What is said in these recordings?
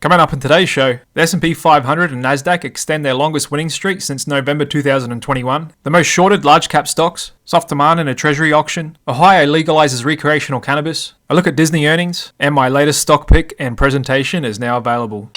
Coming up in today's show, the S&P 500 and Nasdaq extend their longest winning streak since November 2021, the most shorted large cap stocks, soft demand in a treasury auction, Ohio legalizes recreational cannabis, a look at Disney earnings, and my latest stock pick and presentation is now available.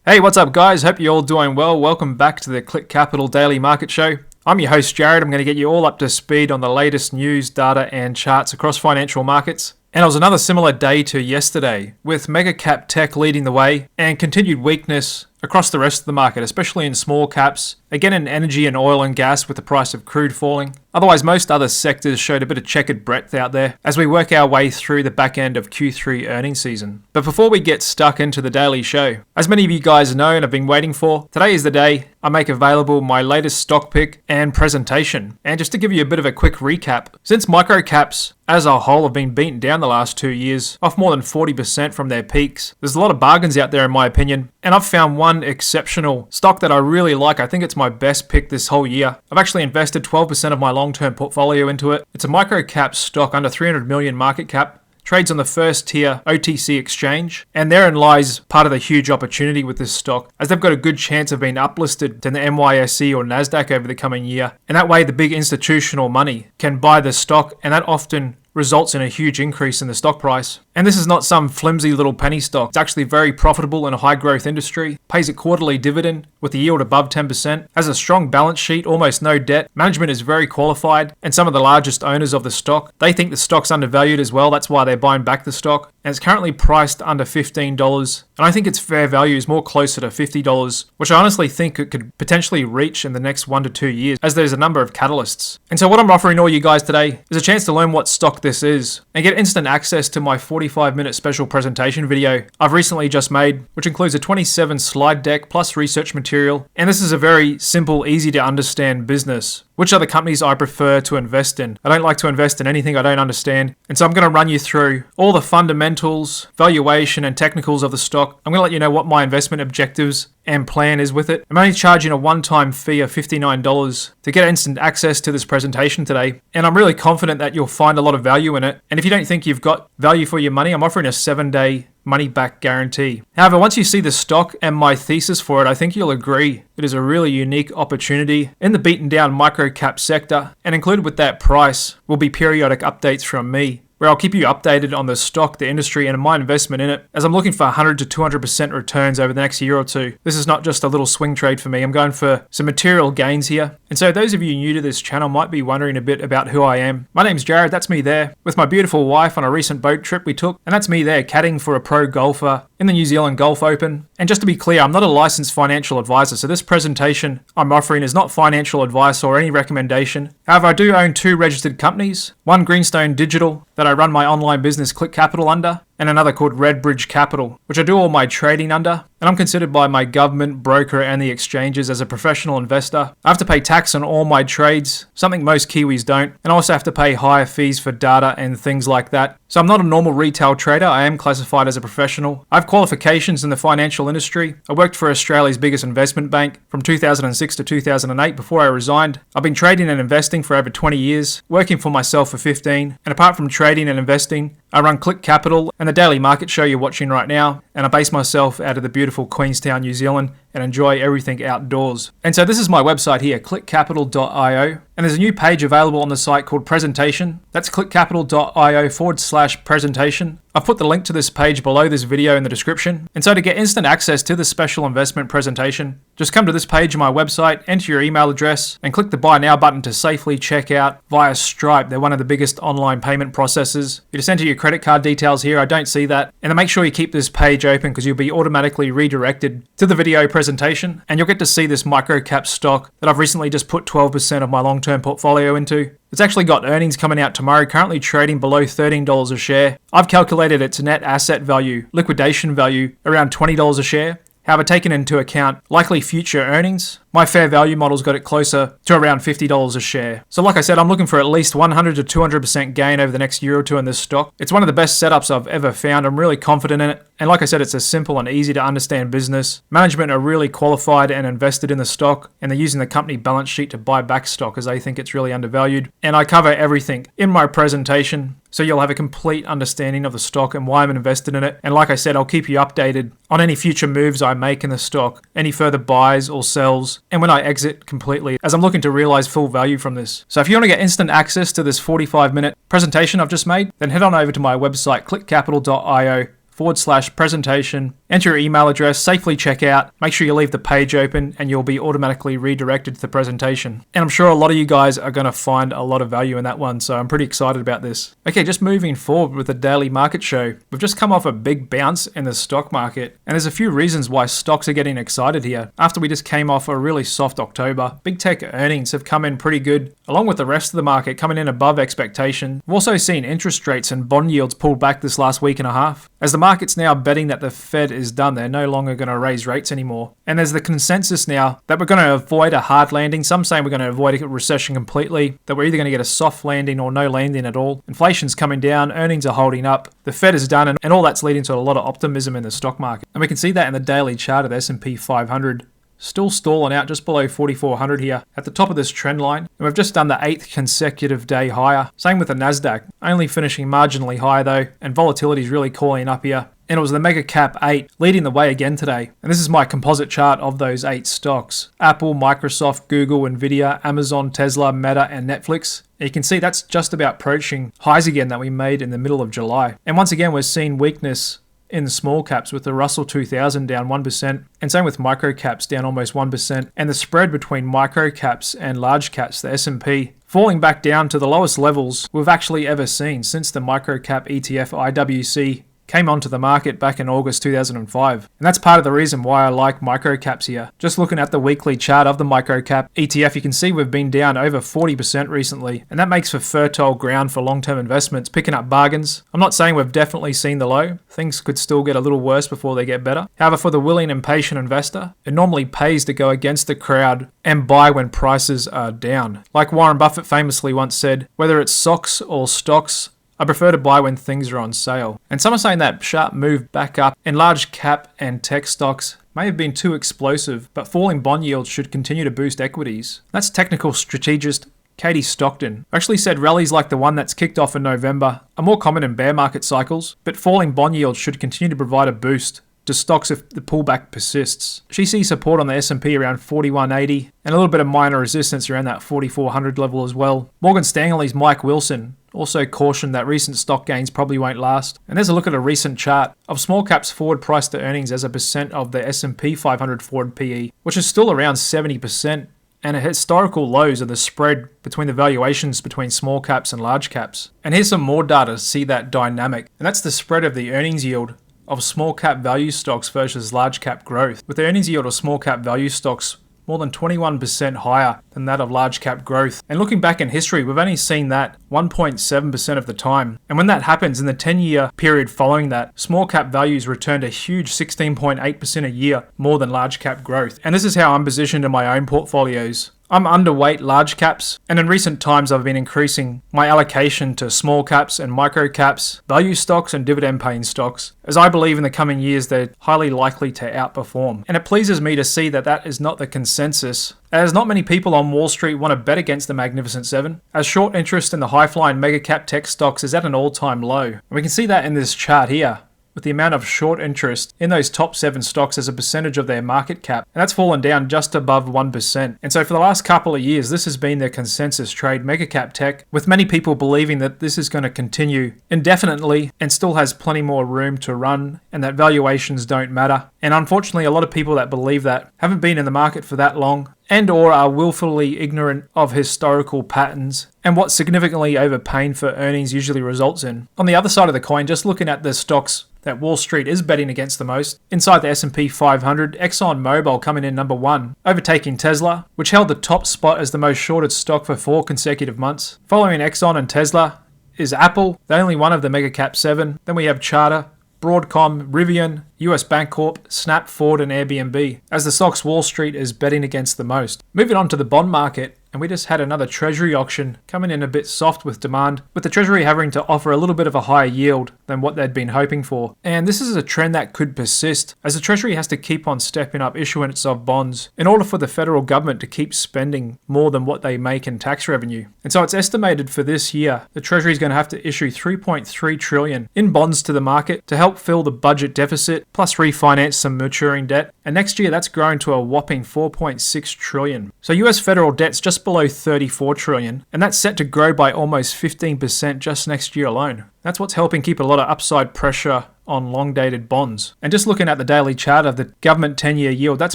Hey, what's up guys? Hope you're all doing well. Welcome back to the Click Capital Daily Market Show. I'm your host Jared. I'm going to get you all up to speed on the latest news, data and charts across financial markets. And it was another similar day to yesterday, with mega cap tech leading the way and continued weakness across the rest of the market, especially in small caps, again in energy and oil and gas with the price of crude falling. Otherwise, most other sectors showed a bit of checkered breadth out there as we work our way through the back end of Q3 earnings season. But before we get stuck into the daily show, as many of you guys know and have been waiting for, today is the day I make available my latest stock pick and presentation. And just to give you a bit of a quick recap, since microcaps as a whole have been beaten down the last 2 years, off more than 40% from their peaks, there's a lot of bargains out there in my opinion, and I've found one exceptional stock that I really like. I think it's my best pick this whole year. I've actually invested 12% of my long-term portfolio into it. It's a micro-cap stock under 300 million market cap, trades on the first tier OTC exchange, and therein lies part of the huge opportunity with this stock, as they've got a good chance of being uplisted to the NYSE or Nasdaq over the coming year, and that way the big institutional money can buy the stock, and that often results in a huge increase in the stock price. And this is not some flimsy little penny stock. It's actually very profitable in a high growth industry, pays a quarterly dividend with a yield above 10%, has a strong balance sheet, almost no debt, management is very qualified, and some of the largest owners of the stock, they think the stock's undervalued as well. That's why they're buying back the stock, and it's currently priced under $15, and I think its fair value is more closer to $50, which I honestly think it could potentially reach in the next 1 to 2 years, as there's a number of catalysts. And so what I'm offering all you guys today is a chance to learn what stock this is and get instant access to my 45-minute special presentation video I've recently just made, which includes a 27 slide deck plus research material. And this is a very simple, easy to understand business. Which are the companies I prefer to invest in? I don't like to invest in anything I don't understand. And so I'm going to run you through all the fundamentals, valuation and technicals of the stock. I'm going to let you know what my investment objectives and plan is with it. I'm only charging a one-time fee of $59 to get instant access to this presentation today. And I'm really confident that you'll find a lot of value in it. And if you don't think you've got value for your money, I'm offering a 7-day money-back guarantee. However, once you see the stock and my thesis for it, I think you'll agree it is a really unique opportunity in the beaten down micro-cap sector, and included with that price will be periodic updates from me, where I'll keep you updated on the stock, the industry, and my investment in it, as I'm looking for 100 to 200% returns over the next year or two. This is not just a little swing trade for me. I'm going for some material gains here. And so those of you new to this channel might be wondering a bit about who I am. My name's Jared, that's me there, with my beautiful wife on a recent boat trip we took, and that's me there caddying for a pro golfer in the New Zealand Golf Open. And just to be clear, I'm not a licensed financial advisor, so this presentation I'm offering is not financial advice or any recommendation. However, I do own 2 registered companies, one Greenstone Digital that I run my online business Click Capital under, and another called Redbridge Capital, which I do all my trading under, and I'm considered by my government, broker, and the exchanges as a professional investor. I have to pay tax on all my trades, something most Kiwis don't, and I also have to pay higher fees for data and things like that. So I'm not a normal retail trader, I am classified as a professional. I have qualifications in the financial industry. I worked for Australia's biggest investment bank from 2006 to 2008 before I resigned. I've been trading and investing for over 20 years, working for myself for 15, and apart from trading and investing, I run Click Capital and the daily market show you're watching right now, and I base myself out of the beautiful Queenstown, New Zealand, and enjoy everything outdoors. And so this is my website here, clickcapital.io, and there's a new page available on the site called Presentation. That's clickcapital.io/presentation. I've put the link to this page below this video in the description. And so to get instant access to this special investment presentation, just come to this page on my website, enter your email address, and click the Buy Now button to safely check out via Stripe. They're one of the biggest online payment processors. You just enter your credit card details here. I don't see that. And then make sure you keep this page open because you'll be automatically redirected to the video presentation, and you'll get to see this micro-cap stock that I've recently just put 12% of my long-term portfolio into. It's actually got earnings coming out tomorrow, currently trading below $13 a share. I've calculated its net asset value, liquidation value, around $20 a share. However, taking into account likely future earnings, My fair value model's got it closer to around $50 a share. So like I said, I'm looking for at least 100 to 200% gain over the next year or two in this stock. It's one of the best setups I've ever found. I'm really confident in it. And like I said, it's a simple and easy to understand business. Management are really qualified and invested in the stock, and they're using the company balance sheet to buy back stock as they think it's really undervalued. And I cover everything in my presentation, so you'll have a complete understanding of the stock and why I'm invested in it. And like I said, I'll keep you updated on any future moves I make in the stock, any further buys or sells, and when I exit completely, as I'm looking to realize full value from this. So if you want to get instant access to this 45-minute presentation I've just made, then head on over to my website, clickcapital.io/presentation, enter your email address, safely check out, make sure you leave the page open, and you'll be automatically redirected to the presentation. And I'm sure a lot of you guys are going to find a lot of value in that one, so I'm pretty excited about this. Okay, just moving forward with the daily market show. We've just come off a big bounce in the stock market, and there's a few reasons why stocks are getting excited here. After we just came off a really soft October, big tech earnings have come in pretty good, along with the rest of the market coming in above expectation. We've also seen interest rates and bond yields pull back this last week and a half. As the market's now betting that the Fed is done, they're no longer going to raise rates anymore. And there's the consensus now that we're going to avoid a hard landing. Some saying we're going to avoid a recession completely, that we're either going to get a soft landing or no landing at all. Inflation's coming down, earnings are holding up, the Fed is done, and all that's leading to a lot of optimism in the stock market. And we can see that in the daily chart of the S&P 500. Still stalling out just below 4,400 here at the top of this trend line. And we've just done the 8th consecutive day higher. Same with the Nasdaq, only finishing marginally higher though, and volatility is really calling up here. And it was the mega cap 8 leading the way again today. And this is my composite chart of those 8 stocks. Apple, Microsoft, Google, NVDA, Amazon, Tesla, Meta, and Netflix. And you can see that's just about approaching highs again that we made in the middle of July. And once again, we're seeing weakness in the small caps, with the Russell 2000 down 1%, and same with micro caps down almost 1%, and the spread between micro caps and large caps, the S&P, falling back down to the lowest levels we've actually ever seen since the micro cap ETF IWC came onto the market back in August 2005. And that's part of the reason why I like microcaps here. Just looking at the weekly chart of the microcap ETF, you can see we've been down over 40% recently, and that makes for fertile ground for long-term investments, picking up bargains. I'm not saying we've definitely seen the low. Things could still get a little worse before they get better. However, for the willing and patient investor, it normally pays to go against the crowd and buy when prices are down. Like Warren Buffett famously once said, whether it's socks or stocks, I prefer to buy when things are on sale. And some are saying that sharp move back up in large cap and tech stocks may have been too explosive, but falling bond yields should continue to boost equities. That's technical strategist Katie Stockton actually said rallies like the one that's kicked off in November are more common in bear market cycles, but falling bond yields should continue to provide a boost to stocks if the pullback persists. She sees support on the S&P around 4180 and a little bit of minor resistance around that 4400 level as well. Morgan Stanley's Mike Wilson also cautioned that recent stock gains probably won't last. And there's a look at a recent chart of small caps forward price to earnings as a percent of the S&P 500 forward PE, which is still around 70%. And at historical lows are the spread between the valuations between small caps and large caps. And here's some more data to see that dynamic. And that's the spread of the earnings yield of small cap value stocks versus large cap growth, with the earnings yield of small cap value stocks more than 21% higher than that of large cap growth. And looking back in history, we've only seen that 1.7% of the time. And when that happens in the 10-year period following that, small cap values returned a huge 16.8% a year more than large cap growth. And this is how I'm positioned in my own portfolios. I'm underweight large caps, and in recent times I've been increasing my allocation to small caps and micro caps, value stocks and dividend paying stocks, as I believe in the coming years they're highly likely to outperform. And it pleases me to see that that is not the consensus, as not many people on Wall Street want to bet against the Magnificent Seven, as short interest in the high-flying mega cap tech stocks is at an all-time low. And we can see that in this chart here, with the amount of short interest in those top 7 stocks as a percentage of their market cap. And that's fallen down just above 1%. And so for the last couple of years, this has been the consensus trade, mega cap tech, with many people believing that this is going to continue indefinitely and still has plenty more room to run and that valuations don't matter. And unfortunately, a lot of people that believe that haven't been in the market for that long and or are willfully ignorant of historical patterns and what significantly overpaying for earnings usually results in. On the other side of the coin, just looking at the stocks that Wall Street is betting against the most, inside the S&P 500, ExxonMobil coming in number 1, overtaking Tesla, which held the top spot as the most shorted stock for 4 consecutive months. Following Exxon and Tesla is Apple, the only one of the mega cap 7. Then we have Charter, Broadcom, Rivian, US Bancorp, Snap, Ford, and Airbnb, as the stocks Wall Street is betting against the most. Moving on to the bond market, and we just had another treasury auction coming in a bit soft with demand, with the treasury having to offer a little bit of a higher yield than what they'd been hoping for. And this is a trend that could persist, as the treasury has to keep on stepping up issuance of bonds in order for the federal government to keep spending more than what they make in tax revenue. And so it's estimated for this year, the treasury is going to have to issue $3.3 trillion in bonds to the market to help fill the budget deficit, plus refinance some maturing debt. And next year, that's grown to a whopping $4.6 trillion. So US federal debt's just below $34 trillion, and that's set to grow by almost 15% just next year alone. That's what's helping keep a lot of upside pressure on long-dated bonds. And just looking at the daily chart of the government 10-year yield, that's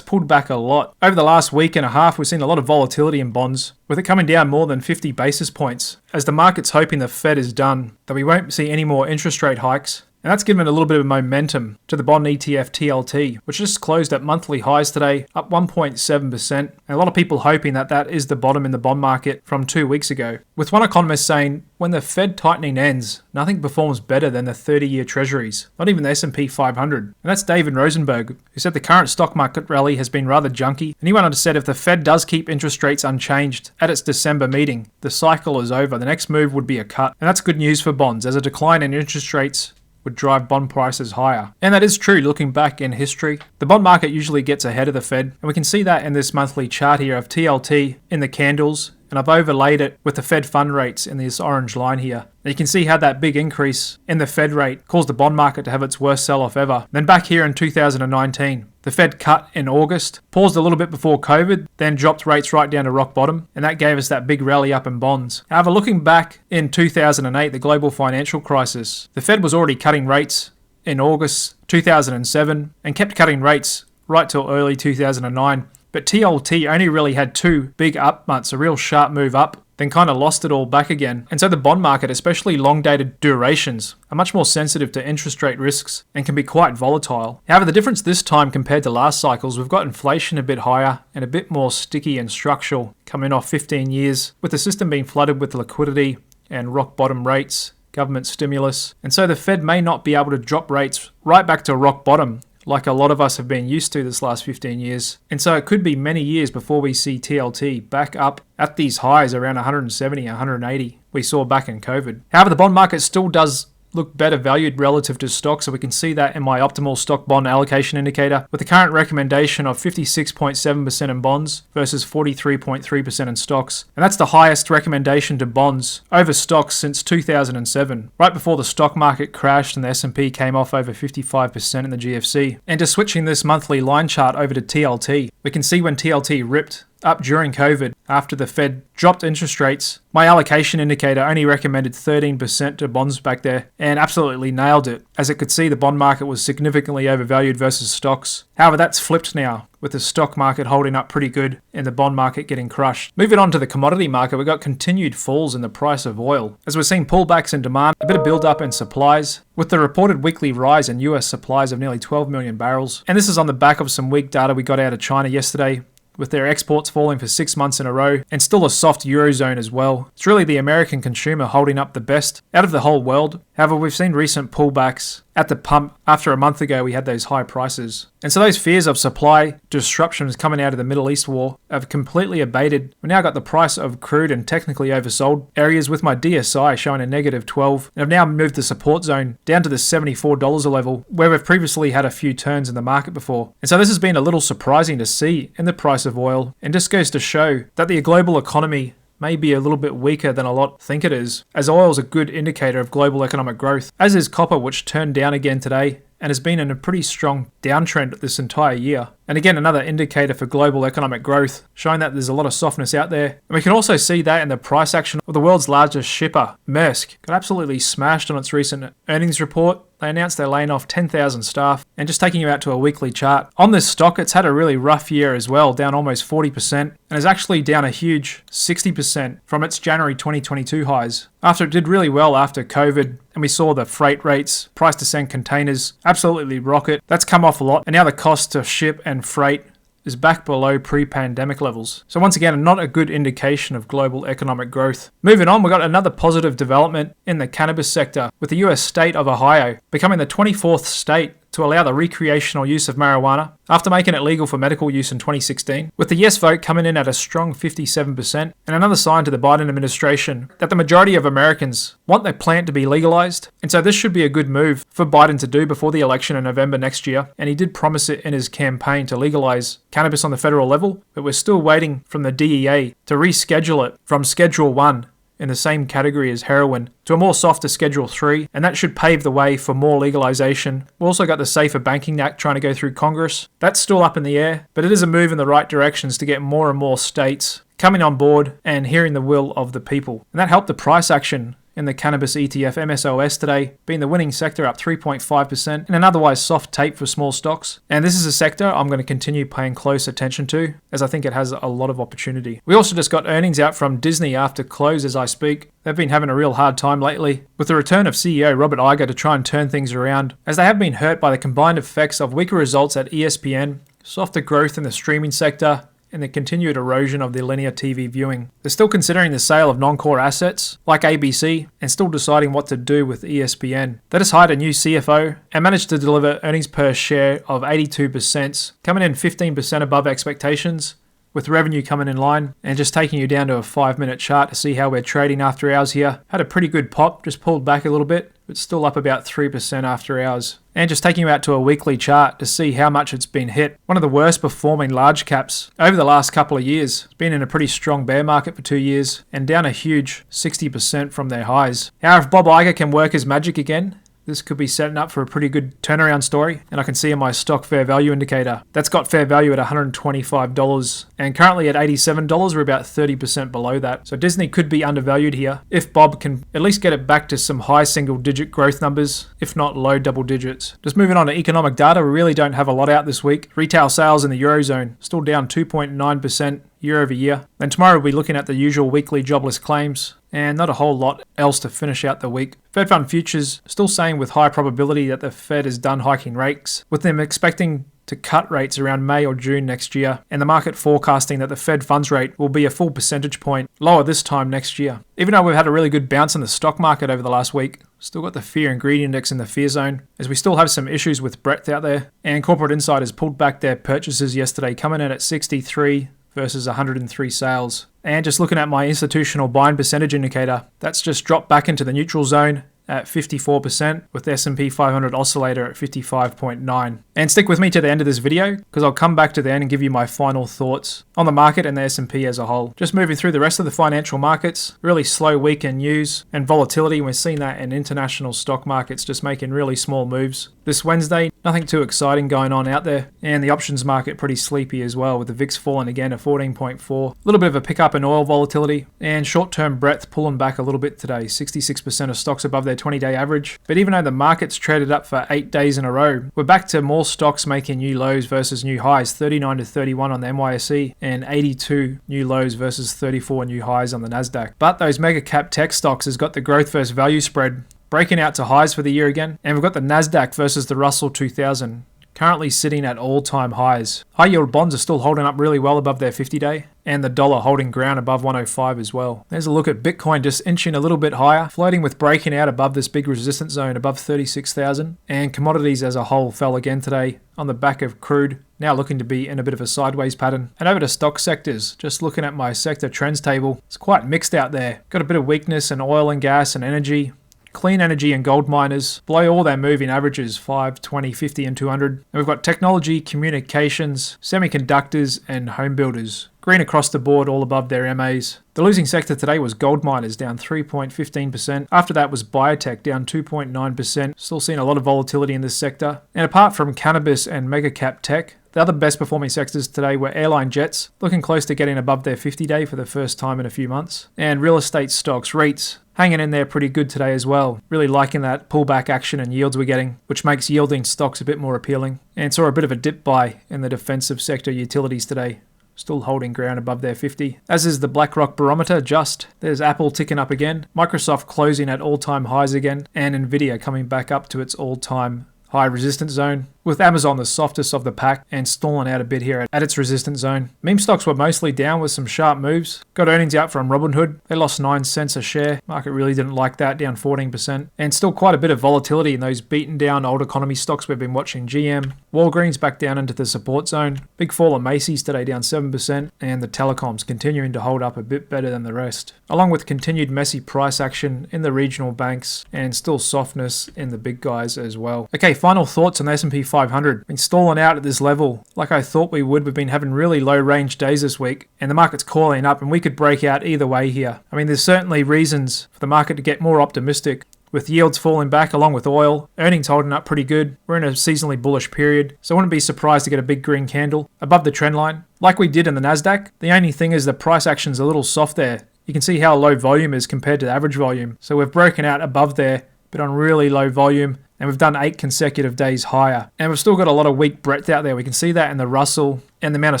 pulled back a lot. Over the last week and a half, we've seen a lot of volatility in bonds, with it coming down more than 50 basis points, as the market's hoping the Fed is done, that we won't see any more interest rate hikes. And that's given a little bit of momentum to the bond ETF TLT, which just closed at monthly highs today, up 1.7%. And a lot of people hoping that that is the bottom in the bond market from 2 weeks ago. With one economist saying, when the Fed tightening ends, nothing performs better than the 30-year treasuries, not even the S&P 500. And that's David Rosenberg, who said the current stock market rally has been rather junky. And he went on to say if the Fed does keep interest rates unchanged at its December meeting, the cycle is over. The next move would be a cut. And that's good news for bonds, as a decline in interest rates would drive bond prices higher. And that is true looking back in history. The bond market usually gets ahead of the Fed, and we can see that in this monthly chart here of TLT in the candles, and I've overlaid it with the Fed fund rates in this orange line here. And you can see how that big increase in the Fed rate caused the bond market to have its worst sell-off ever. Then back here in 2019, the Fed cut in August, paused a little bit before COVID, then dropped rates right down to rock bottom, and that gave us that big rally up in bonds. However, looking back in 2008, the global financial crisis, the Fed was already cutting rates in August 2007 and kept cutting rates right till early 2009. But TLT only really had 2 big up months, a real sharp move up, then kind of lost it all back again. And so the bond market, especially long-dated durations, are much more sensitive to interest rate risks and can be quite volatile. However, the difference this time compared to last cycles, we've got inflation a bit higher and a bit more sticky and structural coming off 15 years, with the system being flooded with liquidity and rock bottom rates, government stimulus. And so the Fed may not be able to drop rates right back to rock bottom like a lot of us have been used to this last 15 years. And so it could be many years before we see TLT back up at these highs around 170, 180 we saw back in COVID. However, the bond market still does look better valued relative to stocks, so we can see that in my optimal stock bond allocation indicator, with the current recommendation of 56.7% in bonds versus 43.3% in stocks. And that's the highest recommendation to bonds over stocks since 2007, right before the stock market crashed and the S&P came off over 55% in the GFC. And just switching this monthly line chart over to TLT, we can see when TLT ripped up during COVID after the Fed dropped interest rates, my allocation indicator only recommended 13% to bonds back there and absolutely nailed it, as it could see the bond market was significantly overvalued versus stocks. However, that's flipped now, with the stock market holding up pretty good and the bond market getting crushed. Moving on to the commodity market, we've got continued falls in the price of oil, as we're seeing pullbacks in demand, a bit of build up in supplies, with the reported weekly rise in US supplies of nearly 12 million barrels. And this is on the back of some weak data we got out of China yesterday, with their exports falling for 6 months in a row, and still a soft Eurozone as well. It's really the American consumer holding up the best out of the whole world. However, we've seen recent pullbacks at the pump after a month ago we had those high prices. And so those fears of supply disruptions coming out of the Middle East war have completely abated. We now got the price of crude in technically oversold areas, with my DSI showing a negative 12. And I've now moved the support zone down to the $74 level, where we've previously had a few turns in the market before. And so this has been a little surprising to see in the price of oil, and just goes to show that the global economy may be a little bit weaker than a lot think it is, as oil is a good indicator of global economic growth, as is copper, which turned down again today and has been in a pretty strong downtrend this entire year. And again, another indicator for global economic growth, showing that there's a lot of softness out there. And we can also see that in the price action of the world's largest shipper, Maersk, got absolutely smashed on its recent earnings report. They announced they're laying off 10,000 staff. And just taking you out to a weekly chart, on this stock, it's had a really rough year as well, down almost 40%, and is actually down a huge 60% from its January 2022 highs, after it did really well after COVID, and we saw the freight rates, price to send containers, absolutely rocket. That's come off a lot, and now the cost to ship and freight is back below pre-pandemic levels. So once again, not a good indication of global economic growth. Moving on, we got another positive development in the cannabis sector, with the US state of Ohio becoming the 24th state to allow the recreational use of marijuana after making it legal for medical use in 2016, with the yes vote coming in at a strong 57%, and another sign to the Biden administration that the majority of Americans want their plant to be legalized. And so this should be a good move for Biden to do before the election in November next year, and he did promise it in his campaign to legalize cannabis on the federal level, but we're still waiting from the DEA to reschedule it from Schedule 1 in the same category as heroin to a more softer Schedule 3, and that should pave the way for more legalization. We also got the Safer Banking Act trying to go through Congress. That's still up in the air, but it is a move in the right directions to get more and more states coming on board and hearing the will of the people. And that helped the price action in the cannabis ETF MSOS today, being the winning sector, up 3.5% in an otherwise soft tape for small stocks. And this is a sector I'm going to continue paying close attention to, as I think it has a lot of opportunity. We also just got earnings out from Disney after close as I speak. They've been having a real hard time lately, with the return of CEO Robert Iger to try and turn things around, as they have been hurt by the combined effects of weaker results at ESPN, softer growth in the streaming sector, and the continued erosion of the linear TV viewing. They're still considering the sale of non-core assets like ABC and still deciding what to do with ESPN. They just hired a new CFO and managed to deliver earnings per share of 82 cents, coming in 15% above expectations, with revenue coming in line. And just taking you down to a 5-minute chart to see how we're trading after hours here. Had a pretty good pop, just pulled back a little bit, but still up about 3% after hours. And just taking you out to a weekly chart to see how much it's been hit. One of the worst performing large caps over the last couple of years. It's been in a pretty strong bear market for 2 years and down a huge 60% from their highs. However, if Bob Iger can work his magic again, this could be setting up for a pretty good turnaround story, and I can see in my stock fair value indicator that's got fair value at $125, and currently at $87, we're about 30% below that. So Disney could be undervalued here if Bob can at least get it back to some high single-digit growth numbers, if not low double digits. Just moving on to economic data, we really don't have a lot out this week. Retail sales in the Eurozone still down 2.9% year over year. Then tomorrow we'll be looking at the usual weekly jobless claims, and not a whole lot else to finish out the week. Fed Fund futures still saying with high probability that the Fed is done hiking rates, with them expecting to cut rates around May or June next year, and the market forecasting that the Fed funds rate will be a full percentage point lower this time next year. Even though we've had a really good bounce in the stock market over the last week, still got the fear and greed index in the fear zone, as we still have some issues with breadth out there, and corporate insiders pulled back their purchases yesterday, coming in at 63 versus 103 sales. And just looking at my institutional buying percentage indicator, that's just dropped back into the neutral zone at 54%, with the S&P 500 oscillator at 55.9. And stick with me to the end of this video, because I'll come back to the end and give you my final thoughts on the market and the S&P as a whole. Just moving through the rest of the financial markets, really slow week in news and volatility. We're seeing that in international stock markets just making really small moves. This Wednesday, nothing too exciting going on out there, and the options market pretty sleepy as well, with the VIX falling again at 14.4. A little bit of a pickup in oil volatility, and short-term breadth pulling back a little bit today. 66% of stocks above their 20-day average. But even though the market's traded up for 8 days in a row, we're back to more stocks making new lows versus new highs, 39 to 31 on the NYSE, and 82 new lows versus 34 new highs on the Nasdaq. But those mega cap tech stocks has got the growth versus value spread breaking out to highs for the year again, and we've got the Nasdaq versus the Russell 2000 currently sitting at all-time highs. High yield bonds are still holding up really well above their 50-day, and the dollar holding ground above 105 as well. There's a look at Bitcoin just inching a little bit higher, floating with breaking out above this big resistance zone above 36,000, and commodities as a whole fell again today on the back of crude, now looking to be in a bit of a sideways pattern. And over to stock sectors, just looking at my sector trends table, it's quite mixed out there. Got a bit of weakness in oil and gas and energy. Clean energy and gold miners below all their moving averages, 5, 20, 50 and 200. And we've got technology, communications, semiconductors and home builders. Green across the board, all above their MAs. The losing sector today was gold miners, down 3.15%. After that was biotech, down 2.9%. Still seeing a lot of volatility in this sector. And apart from cannabis and mega cap tech, the other best performing sectors today were airline jets, looking close to getting above their 50-day for the first time in a few months. And real estate stocks, REITs, hanging in there pretty good today as well. Really liking that pullback action and yields we're getting, which makes yielding stocks a bit more appealing. And saw a bit of a dip buy in the defensive sector utilities today, still holding ground above their 50. As is the BlackRock barometer, just. There's Apple ticking up again, Microsoft closing at all-time highs again, and NVDA coming back up to its all-time high resistance zone. with Amazon the softest of the pack and stalling out a bit here at its resistance zone. Meme stocks were mostly down with some sharp moves. Got earnings out from Robinhood. They lost 9 cents a share. Market really didn't like that, down 14%. And still quite a bit of volatility in those beaten down old economy stocks we've been watching. GM, Walgreens back down into the support zone. Big fall of Macy's today, down 7%. And the telecoms continuing to hold up a bit better than the rest. Along with continued messy price action in the regional banks and still softness in the big guys as well. Okay, final thoughts on the S&P 500. Been stalling out at this level like I thought we would. We've been having really low range days this week and the market's calling up and we could break out either way here. I mean, there's certainly reasons for the market to get more optimistic with yields falling back along with oil, earnings holding up pretty good. We're in a seasonally bullish period, so I wouldn't be surprised to get a big green candle above the trend line like we did in the Nasdaq. The only thing is the price action's a little soft there. You can see how low volume is compared to the average volume. So we've broken out above there, but on really low volume, and we've done 8 consecutive days higher. And we've still got a lot of weak breadth out there. We can see that in the Russell and the amount of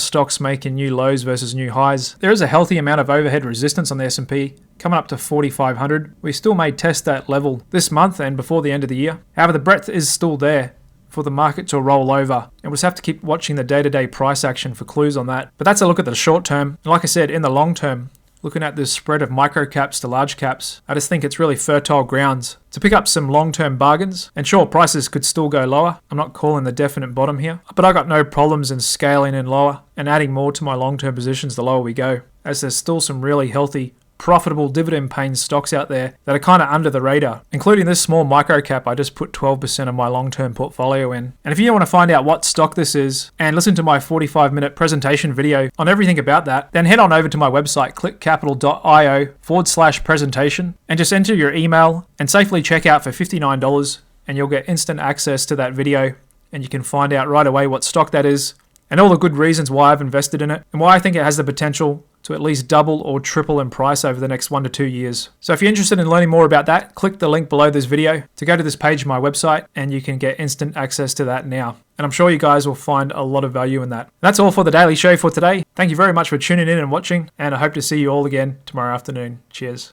stocks making new lows versus new highs. There is a healthy amount of overhead resistance on the S&P, coming up to 4,500. We still may test that level this month and before the end of the year. However, the breadth is still there for the market to roll over. And we'll just have to keep watching the day-to-day price action for clues on that. But that's a look at the short term. And like I said, in the long term, looking at this spread of micro caps to large caps, I just think it's really fertile grounds to pick up some long-term bargains. And sure, prices could still go lower. I'm not calling the definite bottom here, but I got no problems in scaling in lower and adding more to my long-term positions the lower we go, as there's still some really healthy, profitable dividend-paying stocks out there that are kind of under the radar, including this small micro cap I just put 12% of my long-term portfolio in. And if you want to find out what stock this is and listen to my 45-minute presentation video on everything about that, then head on over to my website, clickcapital.io/presentation, and just enter your email and safely check out for $59 and you'll get instant access to that video and you can find out right away what stock that is and all the good reasons why I've invested in it and why I think it has the potential to at least double or triple in price over the next 1 to 2 years. So if you're interested in learning more about that, click the link below this video to go to this page on my website and you can get instant access to that now. And I'm sure you guys will find a lot of value in that. That's all for the daily show for today. Thank you very much for tuning in and watching, and I hope to see you all again tomorrow afternoon. Cheers.